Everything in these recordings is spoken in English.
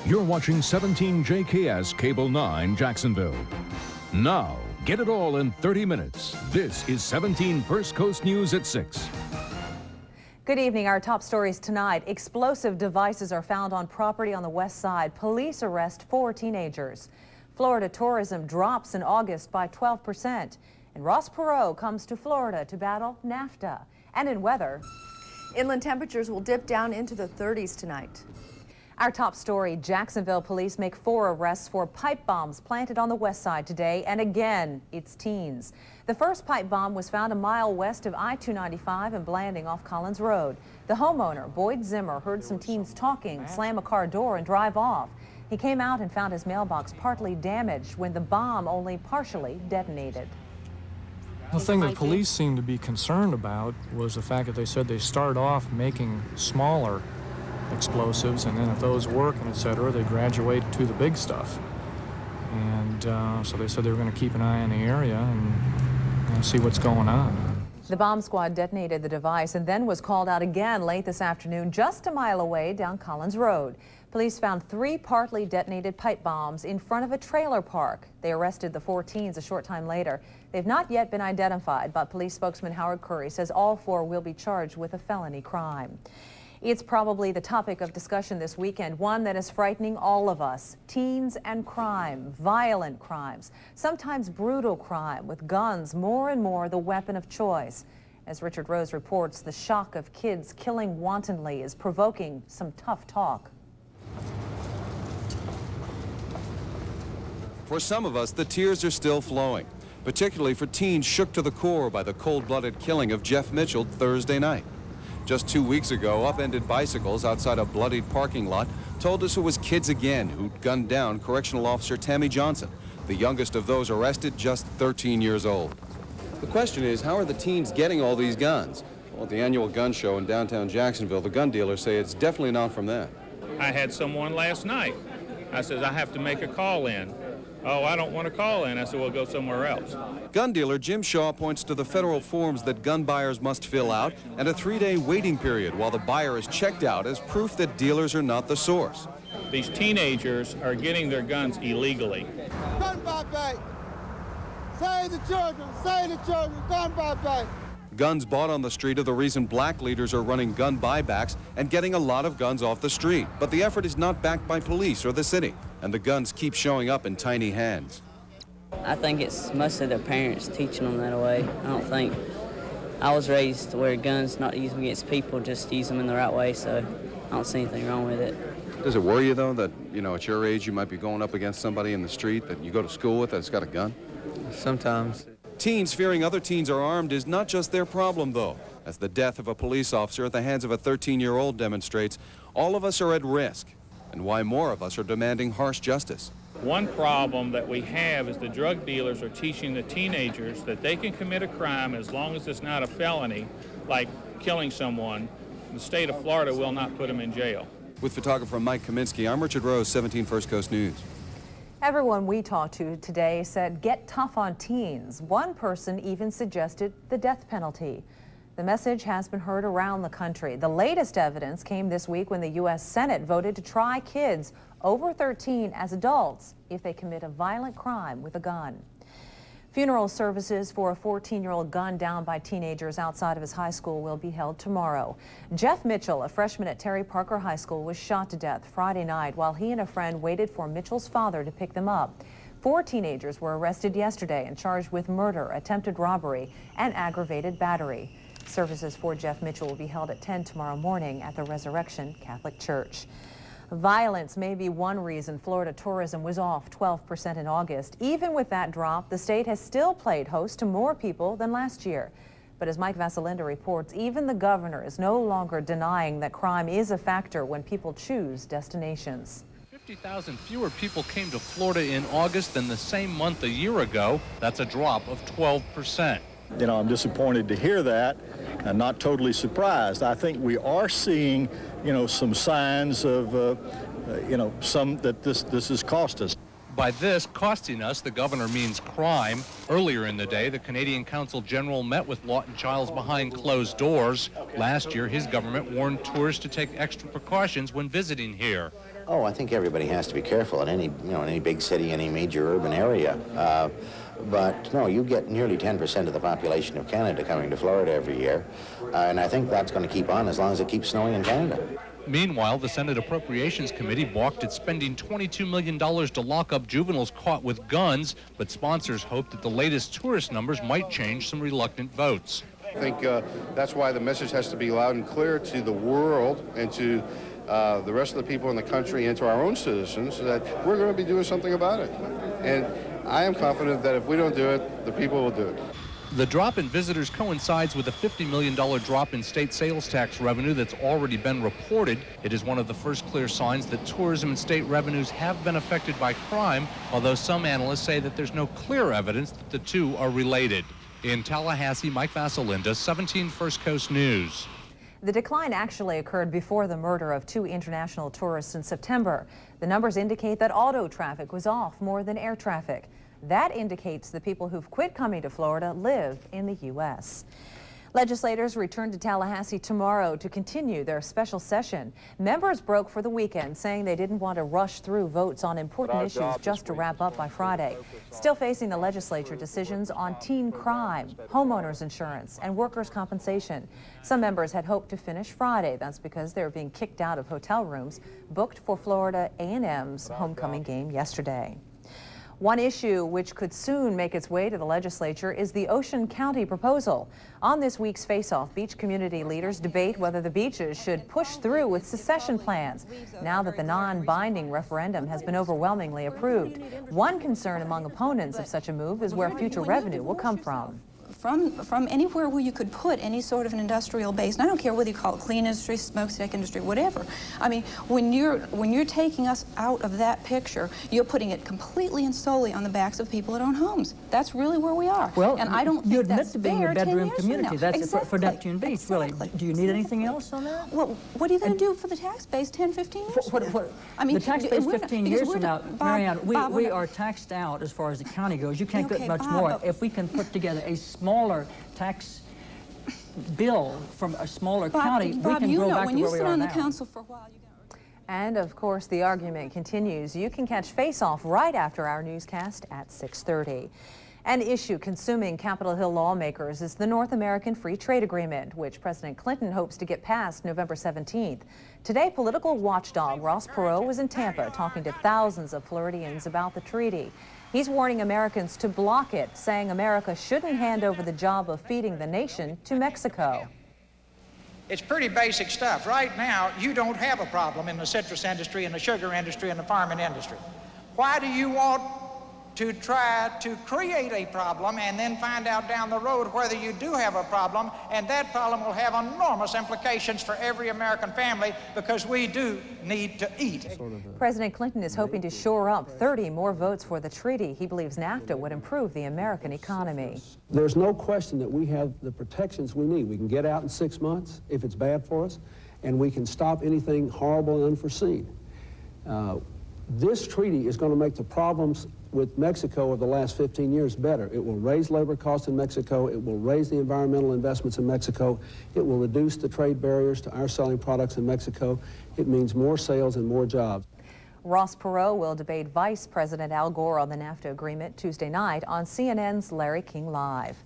You're watching 17JKS Cable 9 Jacksonville. Now, get it all in 30 minutes. This is 17 First Coast News at 6. Good evening. Our top stories tonight. Explosive devices are found on property on the west side. Police arrest 4 teenagers. Florida tourism drops in August by 12%. And Ross Perot comes to Florida to battle NAFTA. And in weather, inland temperatures will dip down into the 30s tonight. Our top story, Jacksonville police make 4 arrests for pipe bombs planted on the west side today, and again, it's teens. The first pipe bomb was found a mile west of I-295 and Blanding off Collins Road. The homeowner, Boyd Zimmer, heard some teens talking, slam a car door and drive off. He came out and found his mailbox partly damaged when the bomb only partially detonated. The thing that police seemed to be concerned about was the fact that they said they start off making smaller explosives, and then if those work and etc., they graduate to the big stuff. And so they said they were going to keep an eye on the area and see what's going on. The bomb squad detonated the device and then was called out again late this afternoon just a mile away down Collins Road. Police found 3 partly detonated pipe bombs in front of a trailer park. They arrested the 4 teens a short time later. They've not yet been identified, but police spokesman Howard Curry says all 4 will be charged with a felony crime. It's probably the topic of discussion this weekend, one that is frightening all of us. Teens and crime, violent crimes, sometimes brutal crime, with guns more and more the weapon of choice. As Richard Rose reports, the shock of kids killing wantonly is provoking some tough talk. For some of us, the tears are still flowing, particularly for teens shook to the core by the cold-blooded killing of Jeff Mitchell Thursday night. Just 2 weeks ago, upended bicycles outside a bloodied parking lot told us it was kids again who'd gunned down Correctional Officer Tammy Johnson, the youngest of those arrested, just 13 years old. The question is, how are the teens getting all these guns? Well, at the annual gun show in downtown Jacksonville, the gun dealers say it's definitely not from them. I had someone last night. I said, I have to make a call in. Oh, I don't want to call in. I said, well, go somewhere else. Gun dealer Jim Shaw points to the federal forms that gun buyers must fill out and a 3-day waiting period while the buyer is checked out as proof that dealers are not the source. These teenagers are getting their guns illegally. Gun buyback. Save the children, gun buyback. Guns bought on the street are the reason black leaders are running gun buybacks and getting a lot of guns off the street. But the effort is not backed by police or the city, and the guns keep showing up in tiny hands. I think it's mostly their parents teaching them that way. I was raised to wear guns, not use them against people, just use them in the right way, so I don't see anything wrong with it. Does it worry you, though, that, at your age you might be going up against somebody in the street that you go to school with that's got a gun? Sometimes. Teens fearing other teens are armed is not just their problem, though. As the death of a police officer at the hands of a 13-year-old demonstrates, all of us are at risk, and why more of us are demanding harsh justice. One problem that we have is the drug dealers are teaching the teenagers that they can commit a crime as long as it's not a felony, like killing someone. The state of Florida will not put them in jail. With photographer Mike Kaminsky, I'm Richard Rose, 17 First Coast News. Everyone we talked to today said get tough on teens. One person even suggested the death penalty. The message has been heard around the country. The latest evidence came this week when the U.S. Senate voted to try kids over 13 as adults if they commit a violent crime with a gun. Funeral services for a 14-year-old gunned down by teenagers outside of his high school will be held tomorrow. Jeff Mitchell, a freshman at Terry Parker High School, was shot to death Friday night while he and a friend waited for Mitchell's father to pick them up. 4 teenagers were arrested yesterday and charged with murder, attempted robbery, and aggravated battery. Services for Jeff Mitchell will be held at 10 tomorrow morning at the Resurrection Catholic Church. Violence may be one reason Florida tourism was off 12% in August. Even with that drop, the state has still played host to more people than last year. But as Mike Vasalinda reports, even the governor is no longer denying that crime is a factor when people choose destinations. 50,000 fewer people came to Florida in August than the same month a year ago. That's a drop of 12%. I'm disappointed to hear that and not totally surprised. I think we are seeing, some signs of, some that this has cost us. By this costing us, the governor means crime. Earlier in the day, the Canadian Consul General met with Lawton Chiles behind closed doors. Last year, his government warned tourists to take extra precautions when visiting here. Oh, I think everybody has to be careful in any, in any big city, any major urban area. But no, you get nearly 10% of the population of Canada coming to Florida every year, and I think that's going to keep on as long as it keeps snowing in Canada. Meanwhile, the Senate Appropriations Committee balked at spending $22 million to lock up juveniles caught with guns, but sponsors hope that the latest tourist numbers might change some reluctant votes. I think that's why the message has to be loud and clear to the world and to the rest of the people in the country and to our own citizens that we're going to be doing something about it. And I am confident that if we don't do it, the people will do it. The drop in visitors coincides with a $50 million drop in state sales tax revenue that's already been reported. It is one of the first clear signs that tourism and state revenues have been affected by crime, although some analysts say that there's no clear evidence that the two are related. In Tallahassee, Mike Vasalinda, 17 First Coast News. The decline actually occurred before the murder of 2 international tourists in September. The numbers indicate that auto traffic was off more than air traffic. That indicates the people who've quit coming to Florida live in the U.S. Legislators return to Tallahassee tomorrow to continue their special session. Members broke for the weekend, saying they didn't want to rush through votes on important issues just to wrap up by Friday. Still facing the legislature decisions on teen crime, homeowners insurance, and workers' compensation. Some members had hoped to finish Friday. That's because they were being kicked out of hotel rooms booked for Florida A&M's homecoming game yesterday. One issue which could soon make its way to the legislature is the Ocean County proposal. On this week's Face-Off, beach community leaders debate whether the beaches should push through with secession plans now that the non-binding referendum has been overwhelmingly approved. One concern among opponents of such a move is where future revenue will come from. From anywhere where you could put any sort of an industrial base, and I don't care whether you call it clean industry, smokestack industry, whatever. I mean, when you're taking us out of that picture, you're putting it completely and solely on the backs of people that own homes. That's really where we are. Well, and I don't you think admit that's to being fair a bedroom 10 years community. from now. That's Exactly. for Neptune Beach, Exactly. really. Do you need anything else on that? Well, what are you going to do for the tax base 10, 15 years from now? I mean, the tax base 15 years from now, Bob, Marianne, Bob, we are taxed out as far as the county goes. You can't Okay, get much Bob, more. but- If we can put together a smaller tax bill from a smaller county, we can grow back to where we are now. when you sit on the council for a while, And of course, the argument continues. You can catch Face Off right after our newscast at 6:30. An issue consuming Capitol Hill lawmakers is the North American Free Trade Agreement, which President Clinton hopes to get passed November 17th. Today, political watchdog Ross Perot was in Tampa talking to thousands of Floridians about the treaty. He's warning Americans to block it, saying America shouldn't hand over the job of feeding the nation to Mexico. It's pretty basic stuff. Right now, you don't have a problem in the citrus industry and the sugar industry and the farming industry. Why do you want to try to create a problem and then find out down the road whether you do have a problem, and that problem will have enormous implications for every American family because we do need to eat. President Clinton is hoping to shore up 30 more votes for the treaty. He believes NAFTA would improve the American economy. There's no question that we have the protections we need. We can get out in 6 months if it's bad for us, and we can stop anything horrible and unforeseen. This treaty is going to make the problems with Mexico of the last 15 years better. It will raise labor costs in Mexico. It will raise the environmental investments in Mexico. It will reduce the trade barriers to our selling products in Mexico. It means more sales and more jobs. Ross Perot will debate Vice President Al Gore on the NAFTA agreement Tuesday night on CNN's Larry King Live.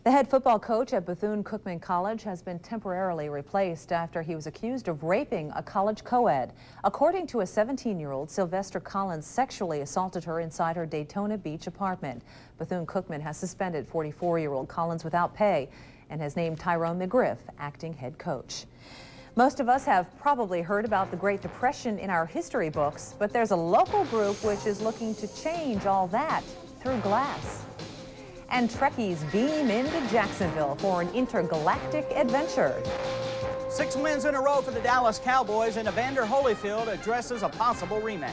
The head football coach at Bethune-Cookman College has been temporarily replaced after he was accused of raping a college co-ed. According to a 17-year-old, Sylvester Collins sexually assaulted her inside her Daytona Beach apartment. Bethune-Cookman has suspended 44-year-old Collins without pay and has named Tyrone McGriff acting head coach. Most of us have probably heard about the Great Depression in our history books, but there's a local group which is looking to change all that through glass. And Trekkies beam into Jacksonville for an intergalactic adventure. 6 wins in a row for the Dallas Cowboys, and Evander Holyfield addresses a possible rematch.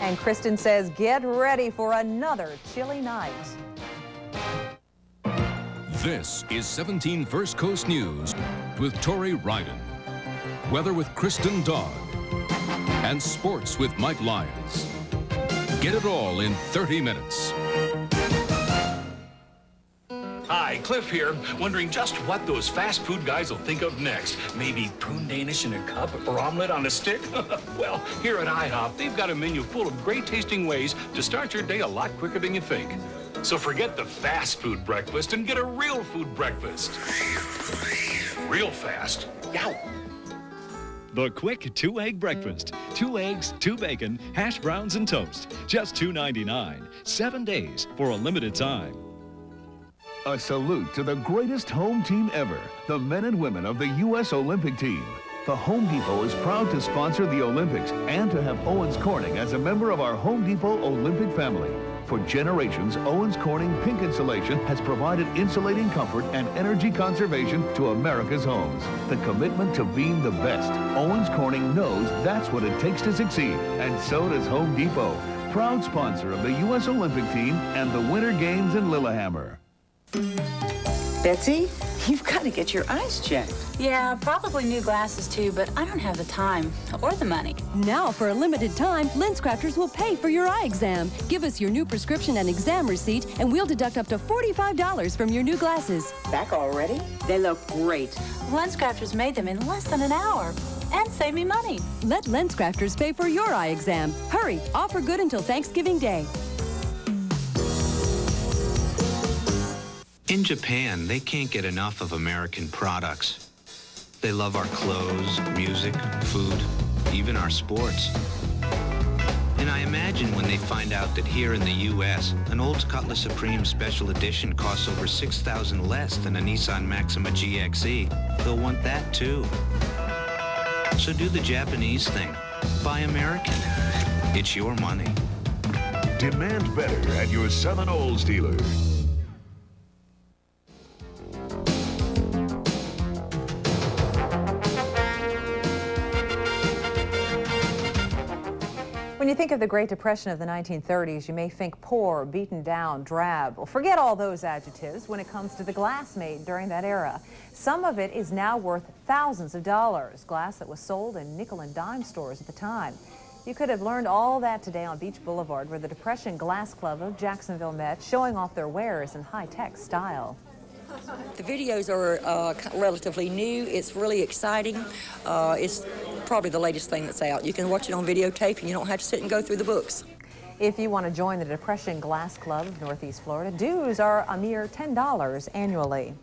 And Kristin says, get ready for another chilly night. This is 17 First Coast News with Tory Ryden. Weather with Kristin Dodd. And sports with Mike Lyons. Get it all in 30 minutes. Hi, Cliff here, wondering just what those fast food guys will think of next. Maybe prune Danish in a cup or omelet on a stick? Well, here at IHOP, they've got a menu full of great-tasting ways to start your day a lot quicker than you think. So forget the fast food breakfast and get a real food breakfast. Real fast. Yow! The quick 2-egg breakfast. 2 eggs, 2 bacon, hash browns, and toast. Just $2.99. 7 days for a limited time. A salute to the greatest home team ever, the men and women of the U.S. Olympic team. The Home Depot is proud to sponsor the Olympics and to have Owens Corning as a member of our Home Depot Olympic family. For generations, Owens Corning Pink Insulation has provided insulating comfort and energy conservation to America's homes. The commitment to being the best. Owens Corning knows that's what it takes to succeed, and so does Home Depot, proud sponsor of the U.S. Olympic team and the Winter Games in Lillehammer. Betsy, you've got to get your eyes checked. Yeah, probably new glasses too, but I don't have the time or the money. Now, for a limited time, LensCrafters will pay for your eye exam. Give us your new prescription and exam receipt, and we'll deduct up to $45 from your new glasses. Back already? They look great. LensCrafters made them in less than an hour and save me money. Let LensCrafters pay for your eye exam. Hurry, offer good until Thanksgiving Day. In Japan, they can't get enough of American products. They love our clothes, music, food, even our sports. And I imagine when they find out that here in the U.S., an old Cutlass Supreme Special Edition costs over $6,000 less than a Nissan Maxima GXE, they'll want that too. So do the Japanese thing. Buy American. It's your money. Demand better at your Southern Olds dealer. When you think of the Great Depression of the 1930s, you may think poor, beaten down, drab. Well, forget all those adjectives when it comes to the glass made during that era. Some of it is now worth thousands of dollars, glass that was sold in nickel and dime stores at the time. You could have learned all that today on Beach Boulevard, where the Depression Glass Club of Jacksonville met, showing off their wares in high-tech style. The videos are relatively new. It's really exciting. It's probably the latest thing that's out. You can watch it on videotape and you don't have to sit and go through the books. If you want to join the Depression Glass Club of Northeast Florida, dues are a mere $10 annually.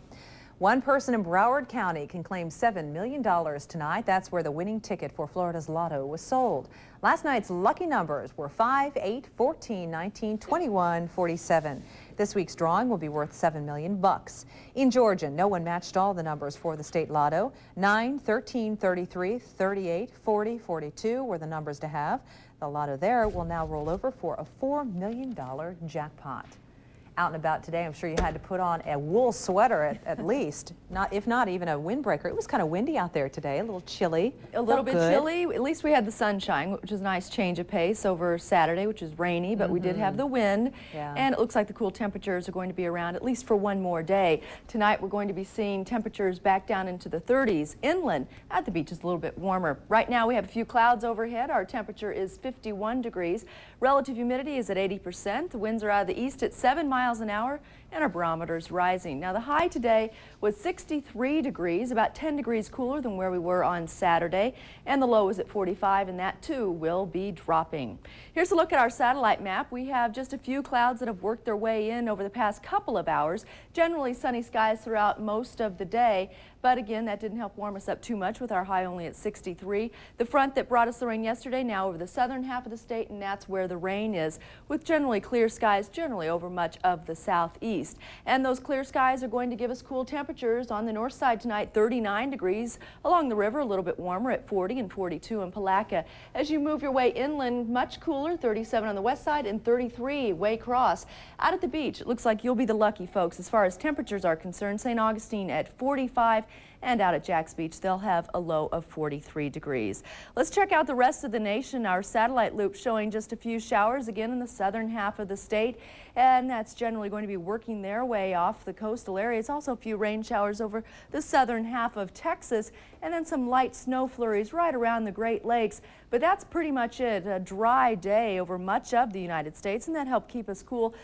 One person in Broward County can claim $7 million tonight. That's where the winning ticket for Florida's Lotto was sold. Last night's lucky numbers were 5, 8, 14, 19, 21, 47. This week's drawing will be worth $7 million. In Georgia, no one matched all the numbers for the state lotto. 9, 13, 33, 38, 40, 42 were the numbers to have. The lotto there will now roll over for a $4 million jackpot. Out and about today, I'm sure you had to put on a wool sweater at least, if not even a windbreaker. It was kind of windy out there today, a little chilly. A little bit chilly. At least we had the sunshine, which is a nice change of pace over Saturday, which is rainy, but we did have the wind. Yeah. And it looks like the cool temperatures are going to be around at least for one more day. Tonight, we're going to be seeing temperatures back down into the 30s. Inland, at the beach, is a little bit warmer. Right now, we have a few clouds overhead. Our temperature is 51 degrees. Relative humidity is at 80%. The winds are out of the east at 7 miles an hour, and our barometer's rising. Now, the high today was 63 degrees, about 10 degrees cooler than where we were on Saturday, and the low is at 45, and that too will be dropping. Here's a look at our satellite map. We have just a few clouds that have worked their way in over the past couple of hours. Generally sunny skies throughout most of the day, but again, that didn't help warm us up too much with our high only at 63. The front that brought us the rain yesterday now over the southern half of the state, and that's where the rain is, with generally clear skies generally over much of the southeast. And those clear skies are going to give us cool temperatures on the north side tonight, 39 degrees. Along the river, a little bit warmer at 40 and 42 in Palatka. As you move your way inland, much cooler, 37 on the west side and 33 Waycross. Out at the beach, it looks like you'll be the lucky folks as far as temperatures are concerned. St. Augustine at 45 and out at Jax Beach, they'll have a low of 43 degrees. Let's check out the rest of the nation. Our satellite loop showing just a few showers again in the southern half of the state, and that's generally going to be working their way off the coastal areas. Also a few rain showers over the southern half of Texas, and then some light snow flurries right around the Great Lakes. But that's pretty much it. A dry day over much of the United States, and that helped keep us cool.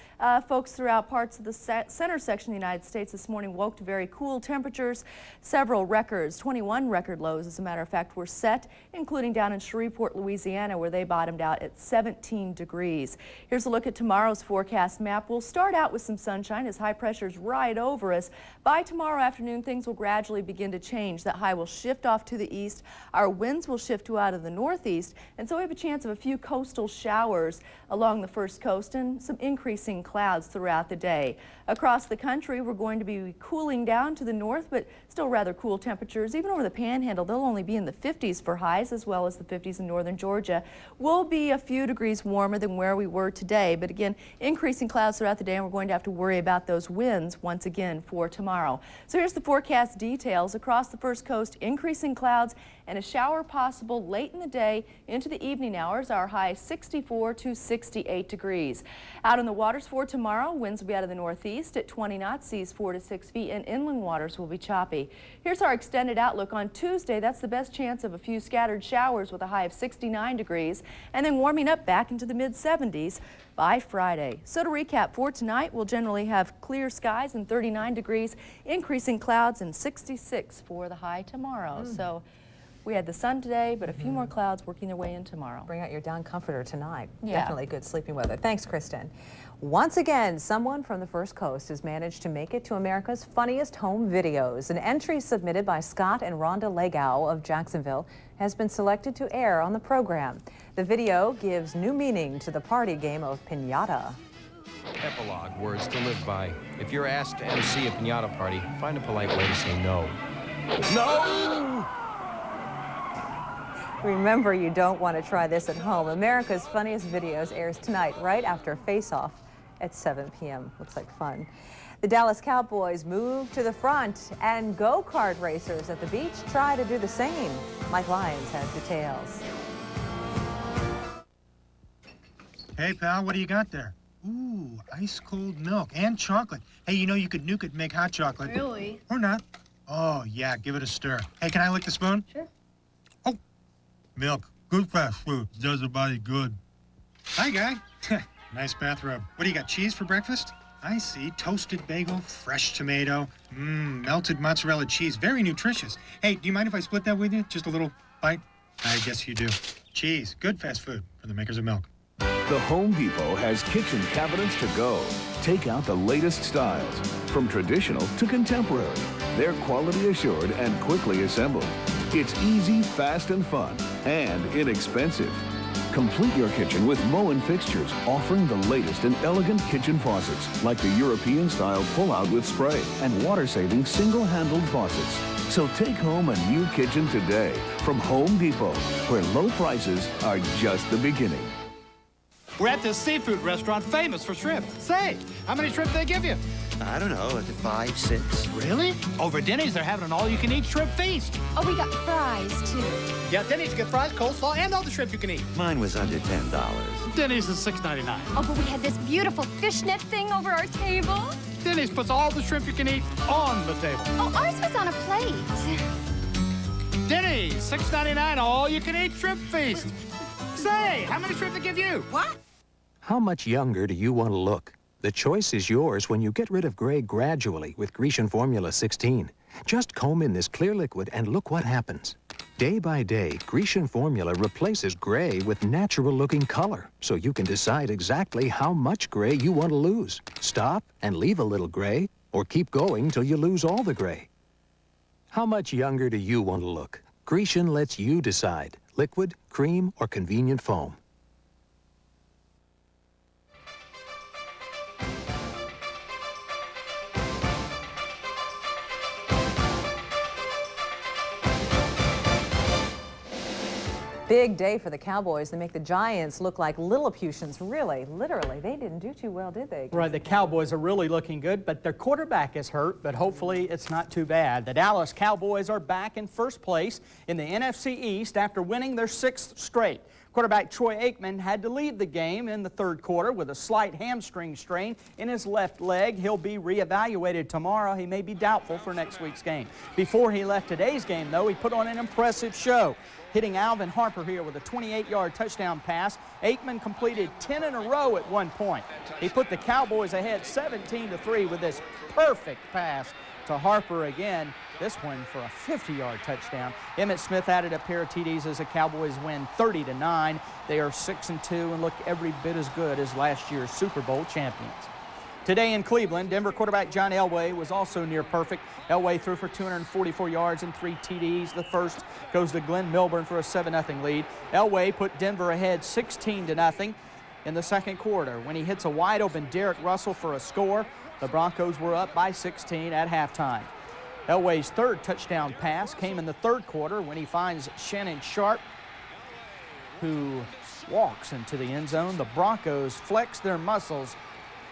Folks throughout parts of the center section of the United States this morning woke to very cool temperatures. Several records, 21 record lows, as a matter of fact, were set, including down in Shreveport, Louisiana, where they bottomed out at 17 degrees. Here's a look at tomorrow's forecast map. We'll start out with some sunshine as high pressure's right over us. By tomorrow afternoon, things will gradually begin to change. That high will shift off to the east. Our winds will shift to out of the northeast, and so we have a chance of a few coastal showers along the first coast and some increasing clouds throughout the day. Across the country, we're going to be cooling down to the north, but still rather cool temperatures. Even over the Panhandle, they'll only be in the 50s for highs, as well as the 50s in northern Georgia. We'll be a few degrees warmer than where we were today, but again, increasing clouds throughout the day, and we're going to have to worry about those winds once again for tomorrow. So here's the forecast details. Across the first coast, increasing clouds and a shower possible late in the day into the evening hours. Our high 64 to 68 degrees. Out on the waters for tomorrow, winds will be out of the northeast at 20 knots, seas 4 to 6 feet, and inland waters will be choppy. Here's our extended outlook on Tuesday. That's the best chance of a few scattered showers with a high of 69 degrees, and then warming up back into the mid-70s by Friday. So to recap, for tonight, we'll generally have clear skies and 39 degrees, increasing clouds and 66 for the high tomorrow. So we had the sun today, but a few more clouds working their way in tomorrow. Bring out your down comforter tonight. Yeah. Definitely good sleeping weather. Thanks, Kristin. Once again, someone from the First Coast has managed to make it to America's Funniest Home Videos. An entry submitted by Scott and Rhonda Legau of Jacksonville has been selected to air on the program. The video gives new meaning to the party game of piñata. Epilogue, words to live by. If you're asked to MC a piñata party, find a polite way to say no. No! Remember, you don't want to try this at home. America's Funniest Videos airs tonight right after Face Off at 7 p.m. Looks like fun. The Dallas Cowboys move to the front, and go-kart racers at the beach try to do the same. Mike Lyons has details. Hey, pal, what do you got there? Ooh, ice-cold milk and chocolate. Hey, you know you could nuke it and make hot chocolate. Really? Or not. Oh, yeah, give it a stir. Hey, can I lick the spoon? Sure. Oh, milk. Good fast food. Does the body good. Hi, guy. Nice bathrobe. What do you got, cheese for breakfast? I see. Toasted bagel, fresh tomato, melted mozzarella cheese. Very nutritious. Hey, do you mind if I split that with you? Just a little bite? I guess you do. Cheese. Good fast food for the makers of milk. The Home Depot has kitchen cabinets to go. Take out the latest styles, from traditional to contemporary. They're quality assured and quickly assembled. It's easy, fast, and fun, and inexpensive. Complete your kitchen with Moen fixtures, offering the latest in elegant kitchen faucets, like the European-style pull-out with spray and water-saving single-handled faucets. So take home a new kitchen today from Home Depot, where low prices are just the beginning. We're at this seafood restaurant famous for shrimp. Say, how many shrimp they give you? I don't know, 5, 6. Really? Over Denny's, they're having an all-you-can-eat shrimp feast. Oh, we got fries, too. Yeah, Denny's, you get fries, coleslaw, and all the shrimp you can eat. Mine was under $10. Denny's is $6.99. Oh, but we had this beautiful fishnet thing over our table. Denny's puts all the shrimp you can eat on the table. Oh, ours was on a plate. Denny's, $6.99, all-you-can-eat shrimp feast. Say, how many shrimp they give you? What? How much younger do you want to look? The choice is yours when you get rid of gray gradually with Grecian Formula 16. Just comb in this clear liquid and look what happens. Day by day, Grecian Formula replaces gray with natural-looking color, so you can decide exactly how much gray you want to lose. Stop and leave a little gray, or keep going till you lose all the gray. How much younger do you want to look? Grecian lets you decide. Liquid, cream, or convenient foam. big day for the Cowboys. They make the Giants look like Lilliputians. Really, literally, they didn't do too well, did they? Right, the Cowboys are really looking good, but their quarterback is hurt, but hopefully it's not too bad. The Dallas Cowboys are back in first place in the NFC East after winning their 6th straight. Quarterback Troy Aikman had to leave the game in the 3rd quarter with a slight hamstring strain in his left leg. He'll be reevaluated tomorrow. He may be doubtful for next week's game. Before he left today's game, though, he put on an impressive show, hitting Alvin Harper here with a 28-yard touchdown pass. Aikman completed 10 in a row at one point. He put the Cowboys ahead 17-3 with this perfect pass to Harper again, this one for a 50-yard touchdown. Emmitt Smith added a pair of TDs as the Cowboys win 30-9. They are 6-2 and look every bit as good as last year's Super Bowl champions. Today in Cleveland, Denver quarterback John Elway was also near perfect. Elway threw for 244 yards and 3 TDs. The first goes to Glenn Milburn for a 7-0 lead. Elway put Denver ahead 16-0 in the 2nd quarter when he hits a wide-open Derek Russell for a score. The Broncos were up by 16 at halftime. Elway's 3rd touchdown pass came in the 3rd quarter when he finds Shannon Sharp, who walks into the end zone. The Broncos flex their muscles,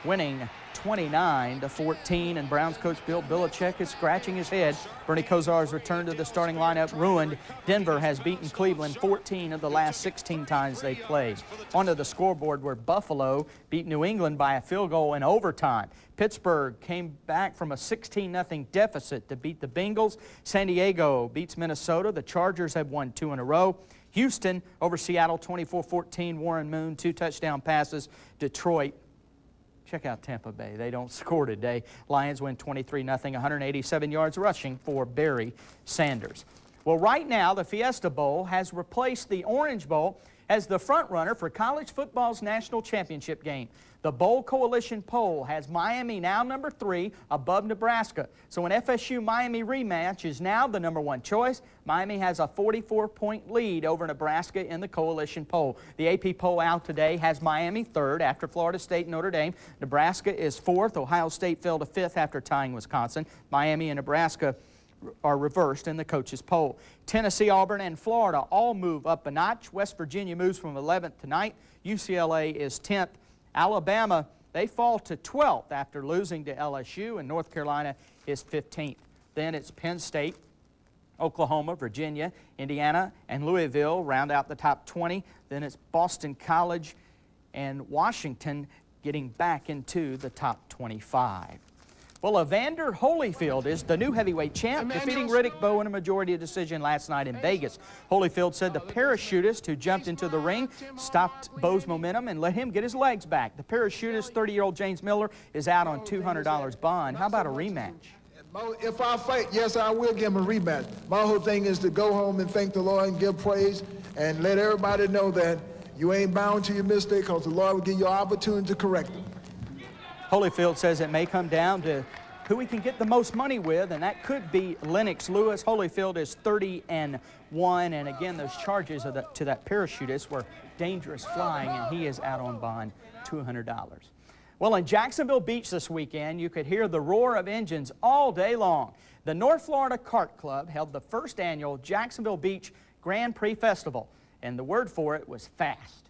winning 29-14, and Browns coach Bill Belichick is scratching his head. Bernie Kosar's return to the starting lineup ruined. Denver has beaten Cleveland 14 of the last 16 times they played. Onto the scoreboard where Buffalo beat New England by a field goal in overtime. Pittsburgh came back from a 16-0 deficit to beat the Bengals. San Diego beats Minnesota. The Chargers have won 2 in a row. Houston over Seattle 24-14. Warren Moon 2 touchdown passes. Detroit, check out Tampa Bay. They don't score today. Lions win 23-0, 187 yards rushing for Barry Sanders. Well, right now, the Fiesta Bowl has replaced the Orange Bowl as the front runner for college football's national championship game. The Bowl Coalition poll has Miami now number 3 above Nebraska. So an FSU-Miami rematch is now the number 1 choice. Miami has a 44-point lead over Nebraska in the Coalition poll. The AP poll out today has Miami 3rd after Florida State and Notre Dame. Nebraska is 4th. Ohio State fell to 5th after tying Wisconsin. Miami and Nebraska are reversed in the coaches poll. Tennessee, Auburn, and Florida all move up a notch. West Virginia moves from 11th to 9th. UCLA is 10th. Alabama, they fall to 12th after losing to LSU, and North Carolina is 15th. Then it's Penn State, Oklahoma, Virginia, Indiana, and Louisville round out the top 20. Then it's Boston College and Washington getting back into the top 25. Well, Evander Holyfield is the new heavyweight champ, defeating Riddick Bowe in a majority decision last night in Vegas. Holyfield said the parachutist who jumped into the ring stopped Bowe's momentum and let him get his legs back. The parachutist, 30-year-old James Miller, is out on $200 bond. How about a rematch? If I fight, yes, I will give him a rematch. My whole thing is to go home and thank the Lord and give praise and let everybody know that you ain't bound to your mistake because the Lord will give you an opportunity to correct them. Holyfield says it may come down to who he can get the most money with, and that could be Lennox Lewis. Holyfield is 30-1, and again, those charges to that parachutist were dangerous flying, and he is out on bond, $200. Well, in Jacksonville Beach this weekend, you could hear the roar of engines all day long. The North Florida Kart Club held the first annual Jacksonville Beach Grand Prix Festival, and the word for it was fast.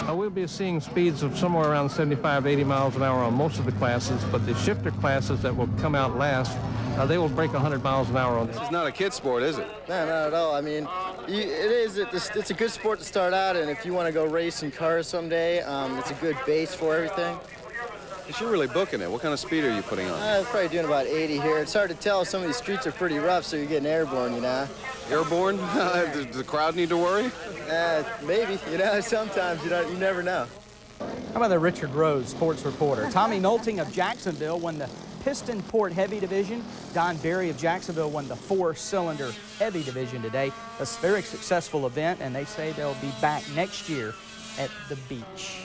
We'll be seeing speeds of somewhere around 75, 80 miles an hour on most of the classes, but the shifter classes that will come out last, they will break 100 miles an hour on This is not a kid sport, is it? No, not at all. I mean, it's a good sport to start out, and if you want to go race in cars someday, it's a good base for everything. You're really booking it. What kind of speed are you putting on? I'm probably doing about 80 here. It's hard to tell. Some of these streets are pretty rough, so you're getting airborne, you know. Airborne? Does the crowd need to worry? Maybe. You know, sometimes you never know. How about the Richard Rose sports reporter? Tommy Nolting of Jacksonville won the Piston Port Heavy Division. Don Berry of Jacksonville won the 4-cylinder Heavy Division today. A very successful event, and they say they'll be back next year at the beach.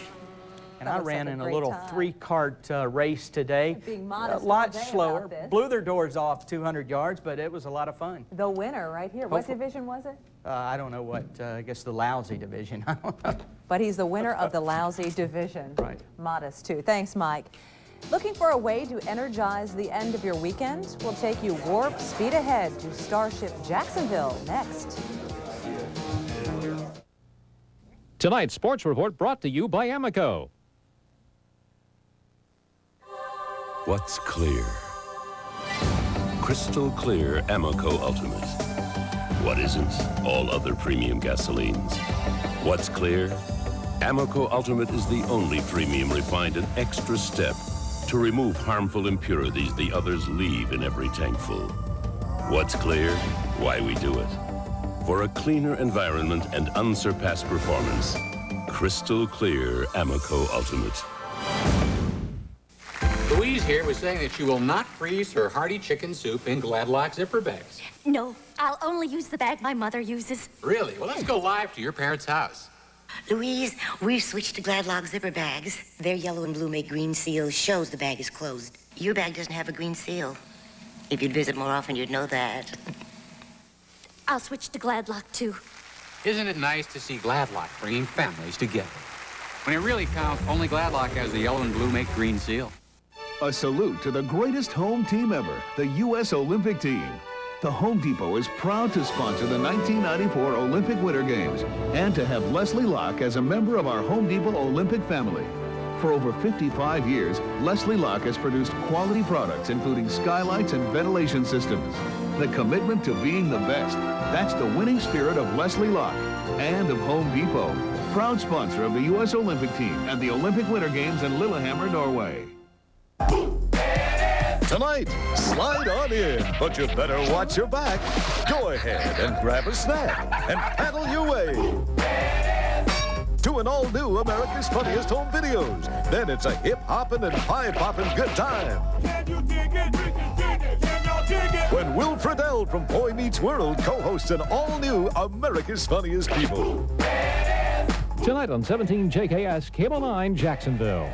And I ran in a little 3-kart race today. Being modest a lot all day slower. about this. Blew their doors off 200 yards, but it was a lot of fun. The winner right here. What division was it? I don't know what, I guess the lousy division. I don't know. But he's the winner of the lousy division. Right. Modest, too. Thanks, Mike. Looking for a way to energize the end of your weekend? We'll take you warp speed ahead to Starship Jacksonville next. Tonight's sports report brought to you by Amoco. What's clear? Crystal clear Amoco Ultimate. What isn't? All other premium gasolines. What's clear? Amoco Ultimate is the only premium refined an extra step to remove harmful impurities the others leave in every tankful. What's clear? Why we do it. For a cleaner environment and unsurpassed performance, crystal clear Amoco Ultimate. Louise here was saying that she will not freeze her hearty chicken soup in Gladlock zipper bags. No, I'll only use the bag my mother uses. Really? Well, let's go live to your parents' house. Louise, we've switched to Gladlock zipper bags. Their yellow and blue make green seals shows the bag is closed. Your bag doesn't have a green seal. If you'd visit more often, you'd know that. I'll switch to Gladlock, too. Isn't it nice to see Gladlock bringing families together? When it really counts, only Gladlock has the yellow and blue make green seal. A salute to the greatest home team ever, the U.S. Olympic team. The Home Depot is proud to sponsor the 1994 Olympic Winter Games and to have Leslie Locke as a member of our Home Depot Olympic family. For over 55 years, Leslie Locke has produced quality products including skylights and ventilation systems. The commitment to being the best, that's the winning spirit of Leslie Locke and of Home Depot, proud sponsor of the U.S. Olympic team and the Olympic Winter Games in Lillehammer, Norway. Tonight, slide on in, but you better watch your back. Go ahead and grab a snack and paddle your way to an all-new America's Funniest Home Videos. Then it's a hip-hopping and pie-popping good time. When Will Friedle from Boy Meets World co-hosts an all-new America's Funniest People. Tonight on 17JKS Cable 9, Jacksonville.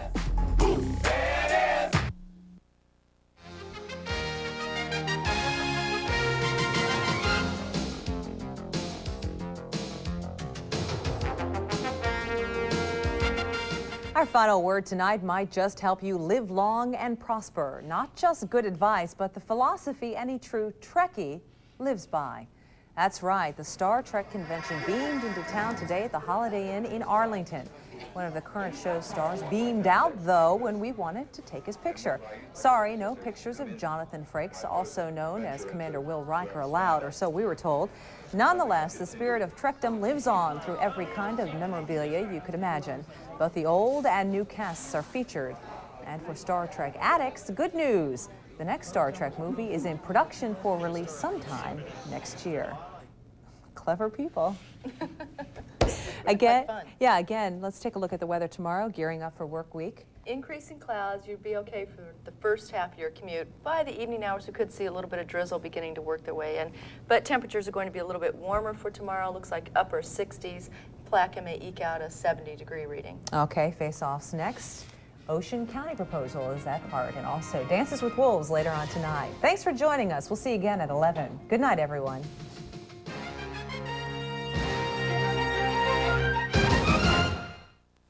Our final word tonight might just help you live long and prosper. Not just good advice, but the philosophy any true Trekkie lives by. That's right, the Star Trek convention beamed into town today at the Holiday Inn in Arlington. One of the current show's stars beamed out, though, when we wanted to take his picture. Sorry, no pictures of Jonathan Frakes, also known as Commander Will Riker, allowed, or so we were told. Nonetheless, the spirit of Trekdom lives on through every kind of memorabilia you could imagine. Both the old and new casts are featured. And for Star Trek addicts, good news. The next Star Trek movie is in production for release sometime next year. Clever people. Again, let's take a look at the weather tomorrow, gearing up for work week. Increasing clouds, you'd be okay for the first half of your commute. By the evening hours, we could see a little bit of drizzle beginning to work their way in. But temperatures are going to be a little bit warmer for tomorrow. Looks like upper 60s. Plaquemine may eke out a 70-degree reading. Okay, face-offs next. Ocean County proposal is that part, and also Dances with Wolves later on tonight. Thanks for joining us. We'll see you again at 11. Good night, everyone.